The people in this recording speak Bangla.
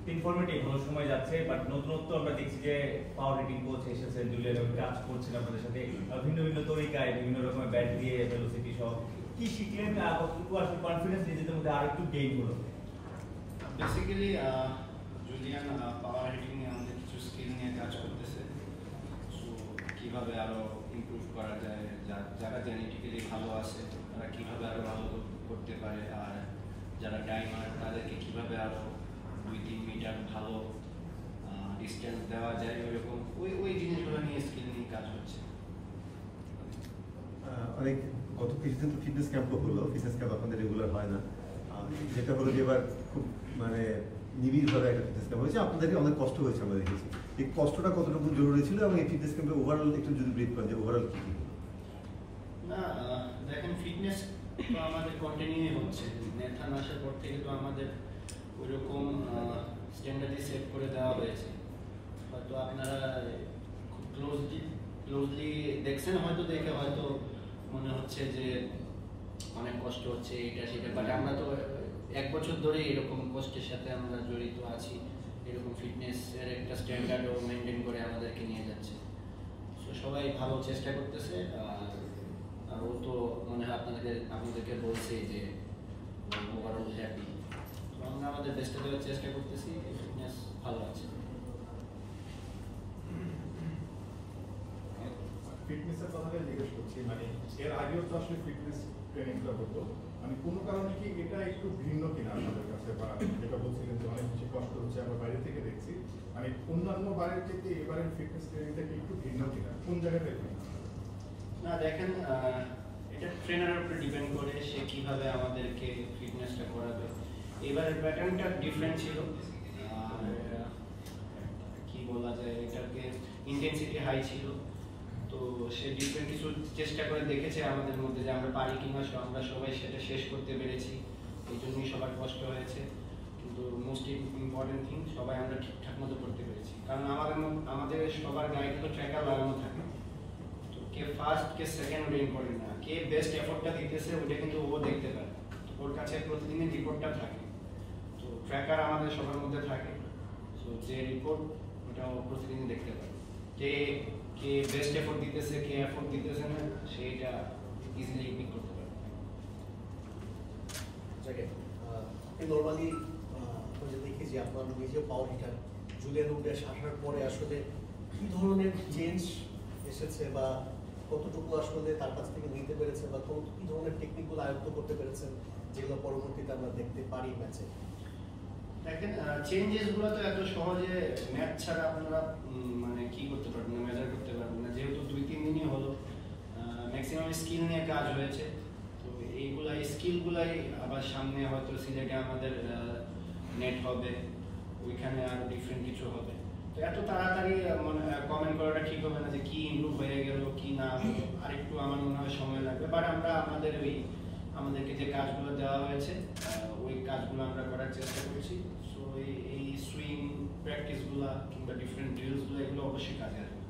তিন ফরম্যাটে ভালো সময় যাচ্ছে, বাট নতুনত্ব আমরা দেখছি যে পাওয়ার হিটিং কোচ এসেছে, জুলিয়ান কাজ করছেন আপনাদের সাথে ভিন্ন ভিন্ন তরিকায়, বিভিন্ন রকমের ব্যাট দিয়ে ভেলোসিটি সহ। কি শিখলেন, কতটুকু আসলে কনফিডেন্স নিজেদের মধ্যে আরেকটু গেইন হলো? বেসিক্যালি জুলিয়ান পাওয়ার হিটিং এ আমাদের কিছু স্কিল নিয়ে কাজ করতেছে। সো কিভাবে আরো ইমপ্রুভ করা যায়, যারা জেনেটিক্যালি ভালো আছে তারা কিভাবে আরো ভালো করতে পারে, আর যারা টাইমার তাদেরকে কিভাবে আরো 2-3 মিটার ভালো ডিস্টেন্স দেওয়া যায়, ওইরকম ওই জিনিসগুলো নিয়ে স্কিল নিয়ে কাজ হচ্ছে। অনেক গত কিছুদিন তো ফিটনেস ক্যাম্পও হলো, ফিটনেস ক্যাম্প আপনাদের রেগুলার হয় না, যেটা হলো যে এবার খুব মানে নিবিড়ভাবে একটা ফিটনেস ক্যাম্প হয়েছে, আপনাদেরকে অনেক কষ্ট হয়েছে আমরা দেখেছি। এই কষ্টটা কতটুকু জরুরি ছিল এবং এই ফিটনেস ক্যাম্পে ওভারঅল একটু যদি ব্রিফ করেন যে ওভারঅল কী? না দেখেন, ফিটনেস তো আমাদের কন্টিনিউ হচ্ছে। নেথান আসার পর থেকে তো আমাদের ওইরকম স্ট্যান্ডার্ডই সেট করে দেওয়া হয়েছে। হয়তো আপনারা খুব ক্লোজলি দেখছেন, হয়তো দেখে হয়তো মনে হচ্ছে যে অনেক কষ্ট হচ্ছে এটা সেটা, বাট আমরা তো 1 বছর ধরে এরকম কষ্টের সাথে আমরা জড়িত আছি। এরকম ফিটনেসের একটা স্ট্যান্ডার্ডও মেনটেন করে আমাদেরকে নিয়ে যাচ্ছে। তো সবাই ভালো চেষ্টা করতেছে, আর ও তো মনে হয় আপনাদেরকে বলছে যে ওভারঅল হ্যাপি। তো আমরা আমাদের বেস্টটা দেওয়ার চেষ্টা করতেছি, ফিটনেস ভালো আছে। ফিটনেসের কথাটা জিজ্ঞেস করছি, মানে এর আগেও তো আসলে ফিটনেস ট্রেনিংটা হতো, মানে কোনো কারণে কি এটা একটু ভিন্ন কিনা আপনাদের কাছে, বা যেটা বলছিলেন যে অনেক বেশি কষ্ট হচ্ছে আমরা বাইরে থেকে দেখছি, মানে অন্যান্য বারের থেকে এবারের ফিটনেস ট্রেনিংটা কি একটু ভিন্ন কিনা, কোন জায়গাটা ভিন্ন? না দেখেন, এটা ট্রেনারের উপর ডিপেন্ড করে সে কিভাবে আমাদেরকে ফিটনেসটা করাবে। এবারের প্যাটার্নটা ডিফারেন্ট ছিল, কি বলা যায়, এটাকে ইন্টেন্সিটি হাই ছিল। তো সে ডিফারেন্ট কিছু চেষ্টা করে দেখেছে আমাদের মধ্যে যে আমরা পারি কিনা, আমরা সবাই সেটা শেষ করতে পেরেছি, এই জন্যই সবার কষ্ট হয়েছে। কিন্তু মোস্ট ইম্পর্টেন্ট থিং, সবাই আমরা ঠিকঠাক মতো করতে পেরেছি, কারণ আমাদের সবার গায়ে কিন্তু ট্র্যাকার লাগানো থাকে। তো কে ফার্স্ট কে সেকেন্ড ওটা ইম্পর্টেন্ট না, কে বেস্ট এফোর্টটা দিতেছে ওটা কিন্তু ও দেখতে পারে। ওর কাছে প্রতিদিনের রিপোর্টটা থাকে, তো ট্র্যাকার আমাদের সবার মধ্যে থাকে। সো যে রিপোর্ট ওটা ও প্রতিদিন দেখতে পারে, কে বেস্ট এফোর্ট দিতেছে, কে এফোর্ট দিতেছে না, সেইটা ইজিলি পিক করতে পারে। নর্মালি আমরা দেখি যে আপনার নিজেও পাওয়ার হিটার, জুলিয়ান উডে আসার পরে আসলে কি ধরনের চেঞ্জ এসেছে, বা কতটুকু আসলে তার কাছ থেকে নিতে পেরেছে, বা কি ধরনের টেকনিকগুলো আয়ত্ত করতে পেরেছেন যেগুলো পরবর্তীতে আমরা দেখতে পারি ম্যাচে? দেখেন, চেঞ্জেসগুলো তো এত সহজে ম্যাচ ছাড়া আপনারা মানে কি করতে পারবেন না, মেজার করতে পারবেন না, যেহেতু 2-3 দিনই হলো। ম্যাক্সিমাম স্কিল নিয়ে কাজ হয়েছে। তো এই স্কিলগুলাই আবার সামনে হয়তো সিলেটে আমাদের নেট হবে, ওইখানে আর ডিফারেন্ট কিছু হবে। তো এত তাড়াতাড়ি কমেন্ট করাটা ঠিক হবে না যে কি ইমপ্রুভ হয়ে গেল কি না হলো, আরেকটু আমার মনে হয় সময় লাগবে। বাট আমরা আমাদেরকে যে কাজগুলো দেওয়া হয়েছে ওই কাজগুলো আমরা করার চেষ্টা করছি। সো এই সুইং প্র্যাকটিসগুলো কিংবা ডিফারেন্ট ড্রিলসগুলো এগুলো অবশ্যই কাজে আসবে।